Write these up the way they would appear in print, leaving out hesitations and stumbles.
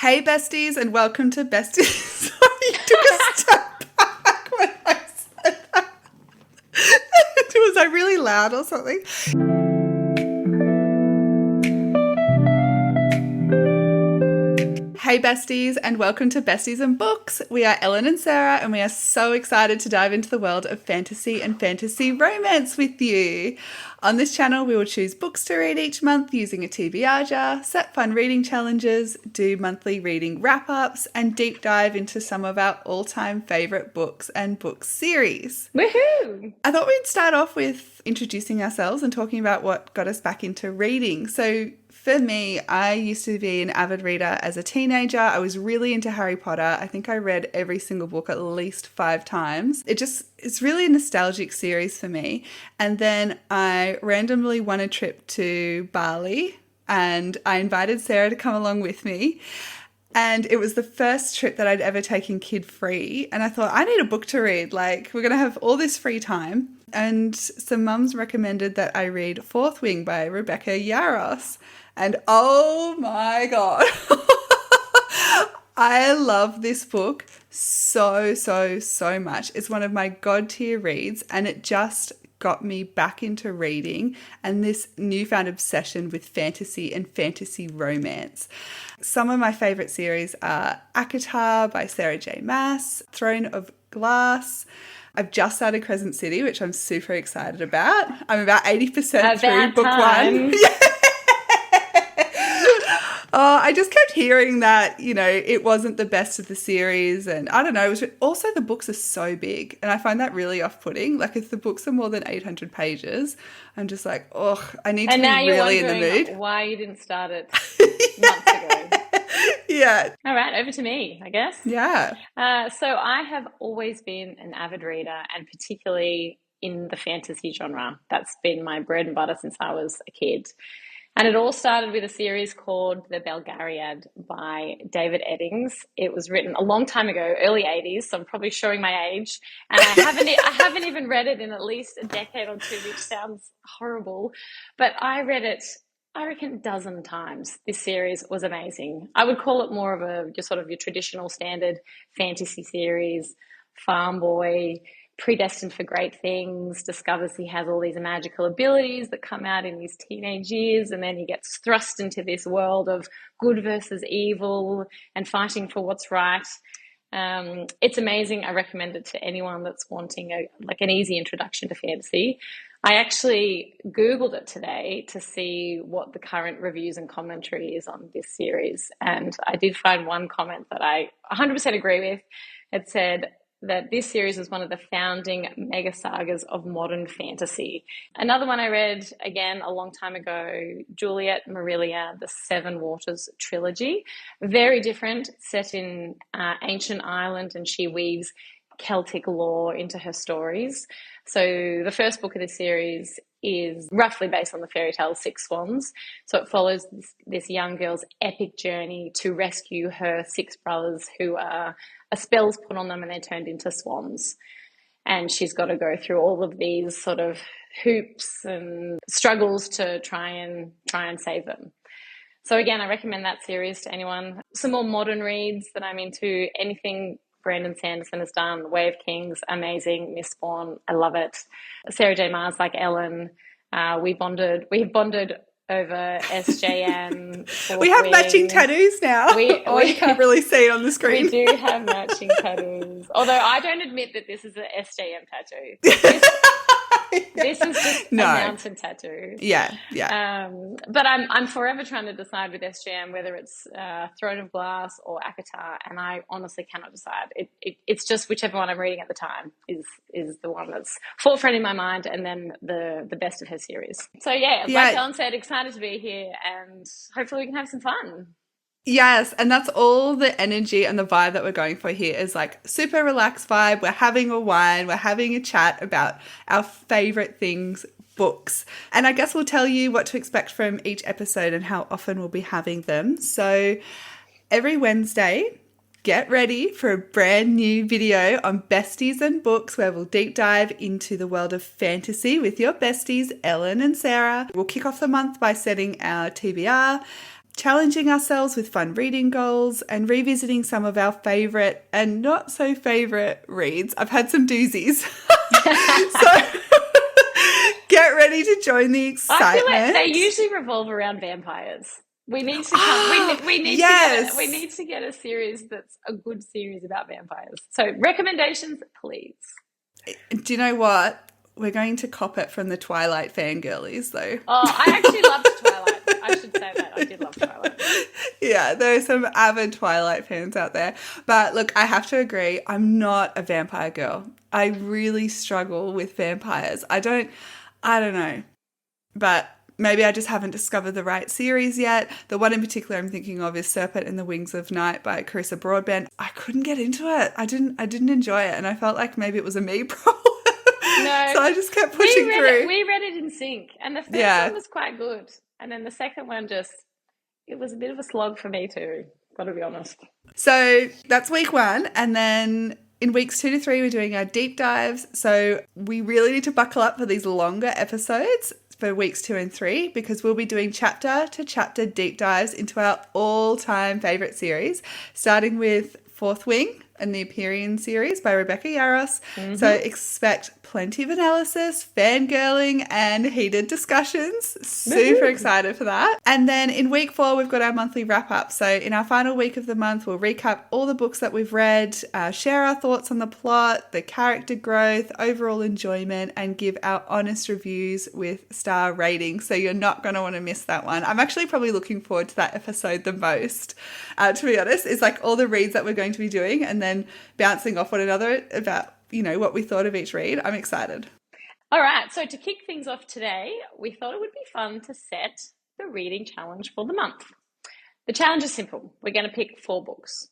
Hey besties and welcome to Besties. Sorry, you took a step back when I said that. Was I really loud or something? Hey besties and welcome to Besties and Books. We are Ellen and Sarah and we are so excited to dive into the world of fantasy and fantasy romance with you. On this channel we will choose books to read each month using a TBR jar, set fun reading challenges, do monthly reading wrap-ups and deep dive into some of our all-time favourite books and book series. Woohoo! I thought we'd start off with introducing ourselves and talking about what got us back into reading. So for me, I used to be an avid reader as a teenager. I was really into Harry Potter. I think I read every single book at least 5 times. It's really a nostalgic series for me. And then I randomly won a trip to Bali and I invited Sarah to come along with me. And it was the first trip that I'd ever taken kid-free. And I thought, I need a book to read. Like, we're going to have all this free time. And some mums recommended that I read Fourth Wing by Rebecca Yarros. And oh my God, I love this book so much. It's one of my God tier reads and it just got me back into reading and this newfound obsession with fantasy and fantasy romance. Some of my favourite series are ACOTAR by Sarah J. Maas, Throne of Glass. I've just started Crescent City, which I'm super excited about. I'm about 80% through book one. I just kept hearing that, it wasn't the best of the series. And I don't know, also the books are so big. And I find that really off-putting. Like if the books are more than 800 pages, I'm just like, I need to be really in the mood. Why you didn't start it months ago. Yeah. All right, over to me, I guess. Yeah. So I have always been an avid reader and particularly in the fantasy genre. That's been my bread and butter since I was a kid. And it all started with a series called The Belgariad by David Eddings. It was written a long time ago, early 80s, so I'm probably showing my age. And I haven't even read it in at least a decade or two, which sounds horrible. But I read it, I reckon, a dozen times. This series was amazing. I would call it more of just sort of your traditional standard fantasy series, farm boy, predestined for great things, discovers he has all these magical abilities that come out in his teenage years, and then he gets thrust into this world of good versus evil and fighting for what's right. It's amazing. I recommend it to anyone that's wanting an easy introduction to fantasy. I actually Googled it today to see what the current reviews and commentary is on this series, and I did find one comment that I 100% agree with. It said that this series is one of the founding mega sagas of modern fantasy. Another one I read, again, a long time ago, Juliet Marillion, the Seven Waters trilogy. Very different, set in ancient Ireland, and she weaves Celtic lore into her stories. So the first book of this series is roughly based on the fairy tale Six Swans. So it follows this young girl's epic journey to rescue her 6 brothers who are spells put on them and they're turned into swans. And she's got to go through all of these sort of hoops and struggles to try and save them. So again, I recommend that series to anyone. Some more modern reads that I'm into, anything Brandon Sanderson has done, Way of Kings, amazing. Miss Spawn, I love it. Sarah J. Maas, like Ellen, we've bonded over SJM. We have matching tattoos now. You can't really see it on the screen. We do have matching tattoos. Although I don't admit that this is an SJM tattoo. This is just a mountain tattoo. Yeah. But I'm forever trying to decide with SJM whether it's Throne of Glass or ACOTAR, and I honestly cannot decide. It's just whichever one I'm reading at the time is the one that's forefront in my mind, and then the best of her series. So like Ellen said, excited to be here, and hopefully we can have some fun. Yes, and that's all the energy and the vibe that we're going for here is like super relaxed vibe. We're having a wine, we're having a chat about our favourite things, books. And I guess we'll tell you what to expect from each episode and how often we'll be having them. So every Wednesday, get ready for a brand new video on Besties and Books where we'll deep dive into the world of fantasy with your besties, Ellen and Sarah. We'll kick off the month by setting our TBR. challenging ourselves with fun reading goals, and revisiting some of our favourite and not so favourite reads. I've had some doozies. So get ready to join the excitement. I feel like they usually revolve around vampires. We need to come. We need to get a series that's a good series about vampires. So recommendations, please. Do you know what? We're going to cop it from the Twilight fangirlies, though. Oh, I actually loved Twilight. I should say that. I did love Twilight. Yeah, there are some avid Twilight fans out there. But look, I have to agree, I'm not a vampire girl. I really struggle with vampires. I don't know. But maybe I just haven't discovered the right series yet. The one in particular I'm thinking of is Serpent in the Wings of Night by Carissa Broadbent. I couldn't get into it. I didn't enjoy it, and I felt like maybe it was a me problem. No, so I just kept pushing through. We read it in sync, and the first one was quite good, and then the second one it was a bit of a slog for me too, got to be honest. So that's week 1, and then in weeks 2 to 3 we're doing our deep dives. So we really need to buckle up for these longer episodes for weeks 2 and 3, because we'll be doing chapter to chapter deep dives into our all-time favourite series, starting with Fourth Wing and the Empyrean series by Rebecca Yarros. Mm-hmm. So expect plenty of analysis, fangirling, and heated discussions. Super excited for that. And then in week 4, we've got our monthly wrap-up. So in our final week of the month, we'll recap all the books that we've read, share our thoughts on the plot, the character growth, overall enjoyment, and give our honest reviews with star ratings. So you're not going to want to miss that one. I'm actually probably looking forward to that episode the most, to be honest. It's like all the reads that we're going to be doing and then bouncing off one another about what we thought of each read. I'm excited. All right. So to kick things off today, we thought it would be fun to set the reading challenge for the month. The challenge is simple. We're going to pick 4 books.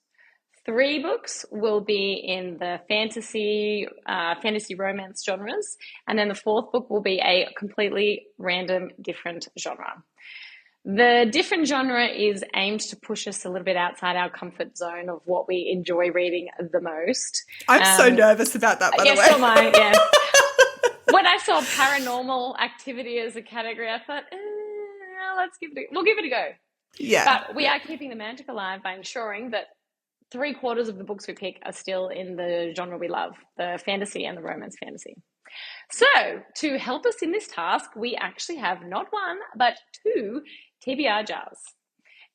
3 books will be in the fantasy romance genres. And then the 4th book will be a completely random different genre. The different genre is aimed to push us a little bit outside our comfort zone of what we enjoy reading the most. I'm so nervous about that, by the way. Yes, so am I, yeah. When I saw paranormal activity as a category, I thought, we'll give it a go. Yeah. But we are keeping the magic alive by ensuring that 3/4 of the books we pick are still in the genre we love, the fantasy and the romance fantasy. So to help us in this task, we actually have not 1, but 2 TBR jars.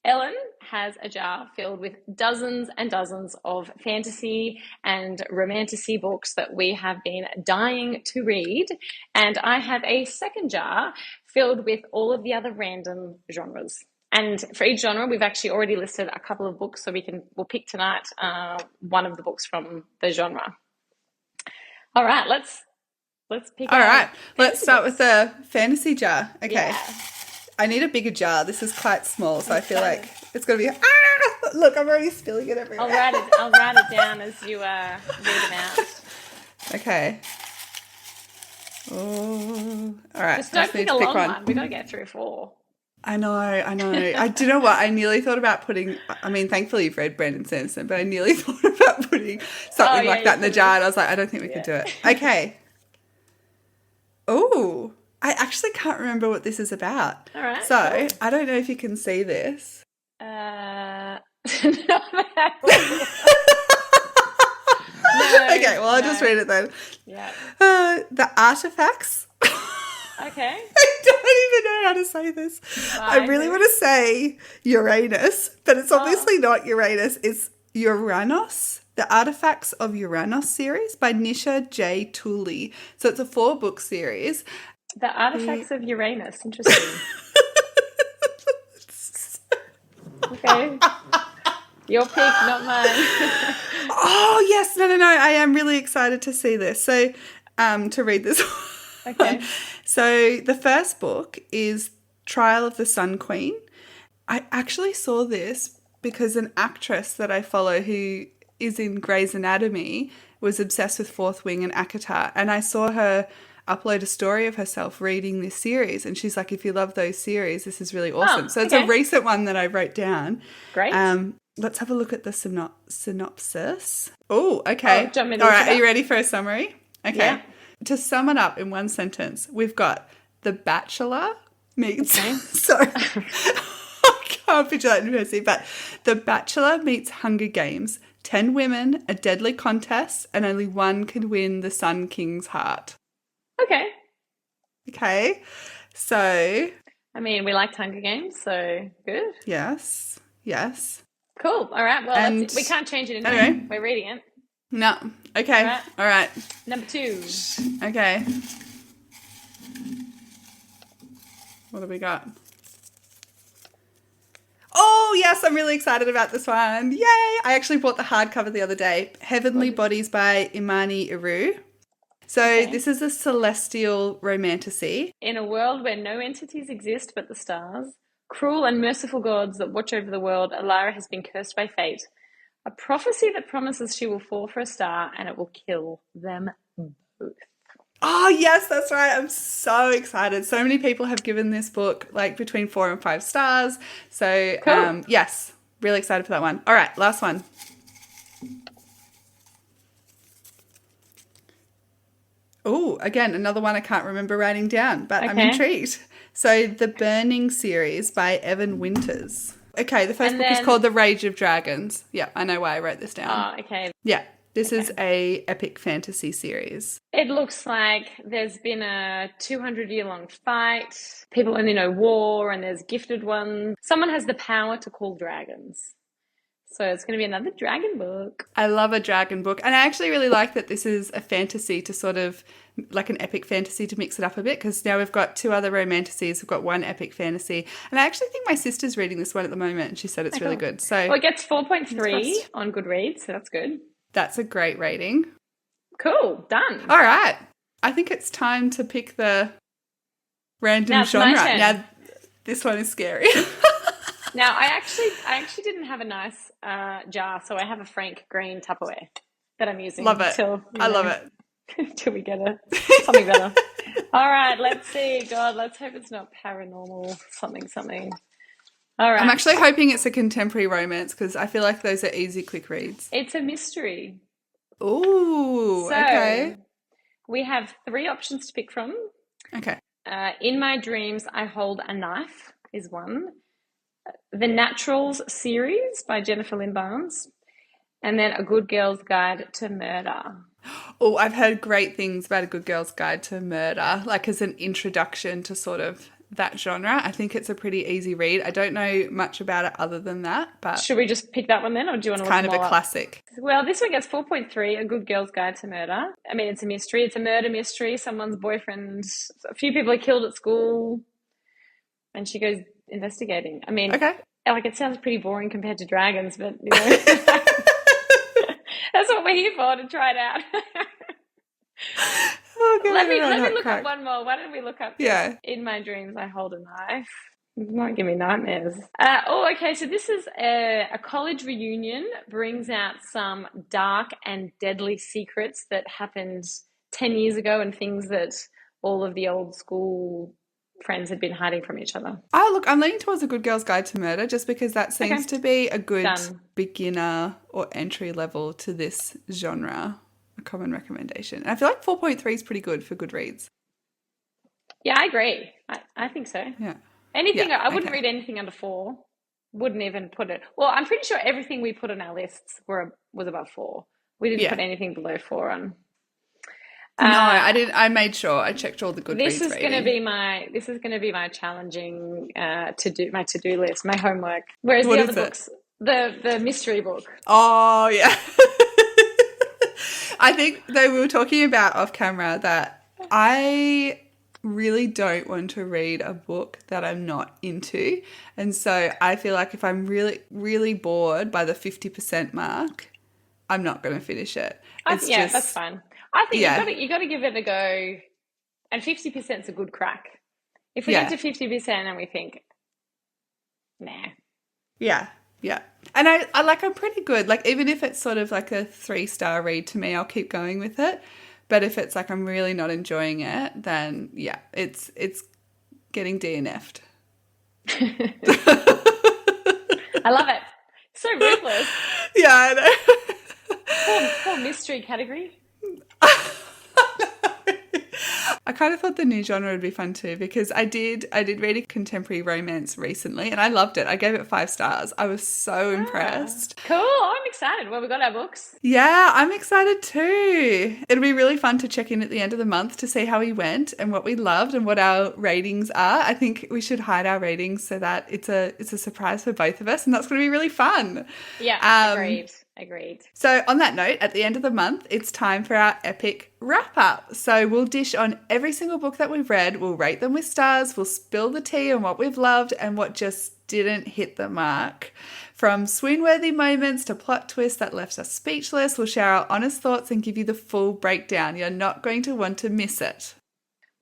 Ellen has a jar filled with dozens and dozens of fantasy and romantasy books that we have been dying to read. And I have a second jar filled with all of the other random genres. And for each genre, we've actually already listed a couple of books, so we'll pick tonight one of the books from the genre. All right, let's pick. All right, let's start with the fantasy jar. Okay. Yeah. I need a bigger jar. This is quite small, so I feel like it's going to be... Look, I'm already spilling it everywhere. I'll write it down as you read them out. Okay. Oh, all right. Just don't pick a long one. We've got to get through 4. I know. Do you know what? I nearly thought about putting... I mean, thankfully you've read Brandon Sanderson, but I nearly thought about putting something like that in the jar, and I was like, I don't think we could do it. Okay. Oh, I actually can't remember what this is about. All right. So, cool. I don't know if you can see this. No. Okay, well, I'll just read it then. Yeah. The artifacts. Okay. I don't even know how to say this. I really want to say Uranus, but it's obviously not Uranus. It's Uranos. The Artifacts of Yarros series by Nisha J. Tooley. So it's a 4-book series. The Artifacts of Uranus. Interesting. Okay. Your pick, not mine. Oh, yes. No. I am really excited to see this. So, to read this. Okay. So the first book is Trial of the Sun Queen. I actually saw this because an actress that I follow who is in Grey's Anatomy was obsessed with Fourth Wing and ACOTAR, and I saw her upload a story of herself reading this series, and she's like, if you love those series, this is really awesome. So it's a recent one that I wrote down. Great. Let's have a look at the synopsis. Oh, okay. All right, are you ready for a summary? Okay. Yeah. To sum it up in one sentence, we've got The Bachelor meets... Okay. So, can't picture that in person, but The Bachelor meets Hunger Games. 10 women, a deadly contest, and only one can win the Sun King's heart. Okay. Okay. So. I mean, we liked Hunger Games, so good. Yes. Yes. Cool. All right. Well, we can't change it in here. We're reading it. No. Okay. All right. Number 2. Okay. What do we got? Oh, yes, I'm really excited about this one. Yay! I actually bought the hardcover the other day. Heavenly Bodies by Imani Iru. So this is a celestial romantasy. In a world where no entities exist but the stars, cruel and merciful gods that watch over the world, Alara has been cursed by fate. A prophecy that promises she will fall for a star and it will kill them both. Oh, yes, that's right. I'm so excited. So many people have given this book like between 4 and 5 stars. So, cool. Yes, really excited for that one. All right, last one. Oh, again, another one I can't remember writing down, but I'm intrigued. So, The Burning series by Evan Winters. Okay, the first book is called The Rage of Dragons. Yeah, I know why I wrote this down. Oh, okay. Yeah. This is a epic fantasy series. It looks like there's been a 200-year-long fight. People only know war, and there's gifted ones. Someone has the power to call dragons. So it's going to be another dragon book. I love a dragon book. And I actually really like that this is a fantasy to sort of, like an epic fantasy to mix it up a bit, because now we've got 2 other romantasies. We've got 1 epic fantasy. And I actually think my sister's reading this one at the moment, and she said it's really good. So it gets 4.3 on Goodreads, so that's good. That's a great rating. Cool. Done. All right. I think it's time to pick the random genre. Now, this one is scary. Now, I actually didn't have a nice jar, so I have a Frank Green Tupperware that I'm using. Love it. I love it. Till we get something better. All right. Let's see. God, let's hope it's not paranormal something. All right. I'm actually hoping it's a contemporary romance because I feel like those are easy, quick reads. It's a mystery. Ooh, okay. We have 3 options to pick from. Okay. In My Dreams, I Hold a Knife is one. The Naturals series by Jennifer Lynn Barnes. And then A Good Girl's Guide to Murder. Oh, I've heard great things about A Good Girl's Guide to Murder, like as an introduction to sort of that genre. I think it's a pretty easy read. I don't know much about it other than that, but should we just pick that one then, or do you want to look kind of a classic? Well, this one gets 4.3, A Good Girl's Guide to Murder. I mean, it's a mystery. It's a murder mystery. Someone's boyfriend, a few people are killed at school, and she goes investigating. I mean, like it sounds pretty boring compared to dragons, but you know, that's what we're here for, to try it out. Oh, God, let me look up one more. Why don't we look up In My Dreams, I Hold a Knife. It might give me nightmares. Okay. So this is a college reunion, brings out some dark and deadly secrets that happened 10 years ago and things that all of the old school friends had been hiding from each other. Oh, look, I'm leaning towards A Good Girl's Guide to Murder just because that seems to be a good beginner or entry level to this genre. A common recommendation. And I feel like 4.3 is pretty good for Goodreads. Yeah, I agree. I think so. Yeah. I wouldn't read anything under 4. Wouldn't even put it. Well, I'm pretty sure everything we put on our lists was above 4. We didn't put anything below 4 on. No, I didn't. I made sure. I checked all the Goodreads. This is going to be my challenging to-do list, my homework. Whereas the other books, the mystery book. Oh yeah. I think though we were talking about off camera that I really don't want to read a book that I'm not into. And so I feel like if I'm really, really bored by the 50% mark, I'm not going to finish it. That's fine. I think you got to give it a go. And 50% is a good crack. If we get to 50% and we think, nah. Yeah. Yeah. And I'm pretty good. Like, even if it's sort of like a 3-star read to me, I'll keep going with it. But if it's like I'm really not enjoying it, then it's getting DNF'd. I love it. So ruthless. Yeah, I know. Poor mystery category. I kind of thought the new genre would be fun too, because I did read a contemporary romance recently and I loved it. I gave it 5 stars. I was so impressed. Cool. I'm excited. Well, we got our books. Yeah, I'm excited too. It'll be really fun to check in at the end of the month to see how we went and what we loved and what our ratings are. I think we should hide our ratings so that it's a surprise for both of us, and that's going to be really fun. Yeah, agreed. So on that note, at the end of the month, it's time for our epic wrap-up. So we'll dish on every single book that we've read. We'll rate them with stars. We'll spill the tea on what we've loved and what just didn't hit the mark. From swoon-worthy moments to plot twists that left us speechless, we'll share our honest thoughts and give you the full breakdown. You're not going to want to miss it.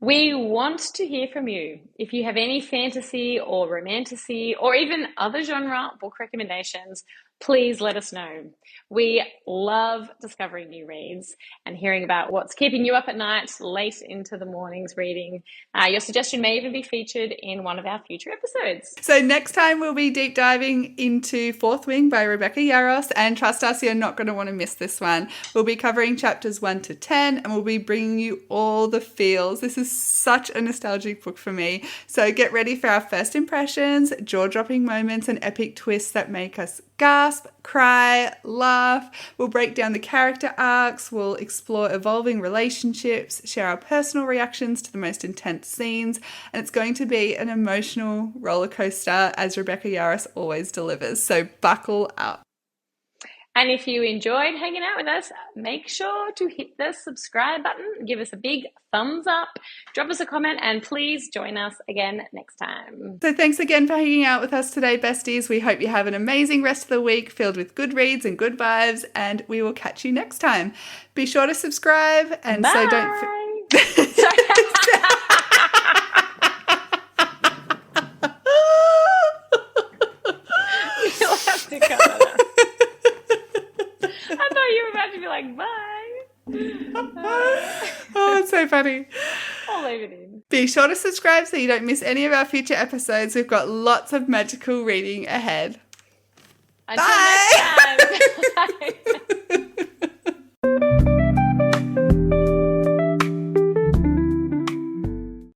We want to hear from you. If you have any fantasy or romantasy or even other genre book recommendations, please let us know. We love discovering new reads and hearing about what's keeping you up at night, late into the mornings reading. Your suggestion may even be featured in one of our future episodes. So next time we'll be deep diving into Fourth Wing by Rebecca Yarros, and trust us, you're not going to want to miss this one. We'll be covering chapters 1 to 10 and we'll be bringing you all the feels. This is such a nostalgic book for me. So get ready for our first impressions, jaw-dropping moments and epic twists that make us gasp, cry, laugh. We'll break down the character arcs. We'll explore evolving relationships, share our personal reactions to the most intense scenes, and it's going to be an emotional roller coaster as Rebecca Yarros always delivers. So buckle up. And if you enjoyed hanging out with us, make sure to hit the subscribe button, give us a big thumbs up, drop us a comment, and please join us again next time. So thanks again for hanging out with us today, besties. We hope you have an amazing rest of the week filled with good reads and good vibes, and we will catch you next time. Be sure to subscribe, and Bye. so don't... You'll have to cut that out. I thought you were about to be like, bye. Oh, it's so funny. I'll leave it in. Be sure to subscribe so you don't miss any of our future episodes. We've got lots of magical reading ahead. Until Bye. next time. Bye.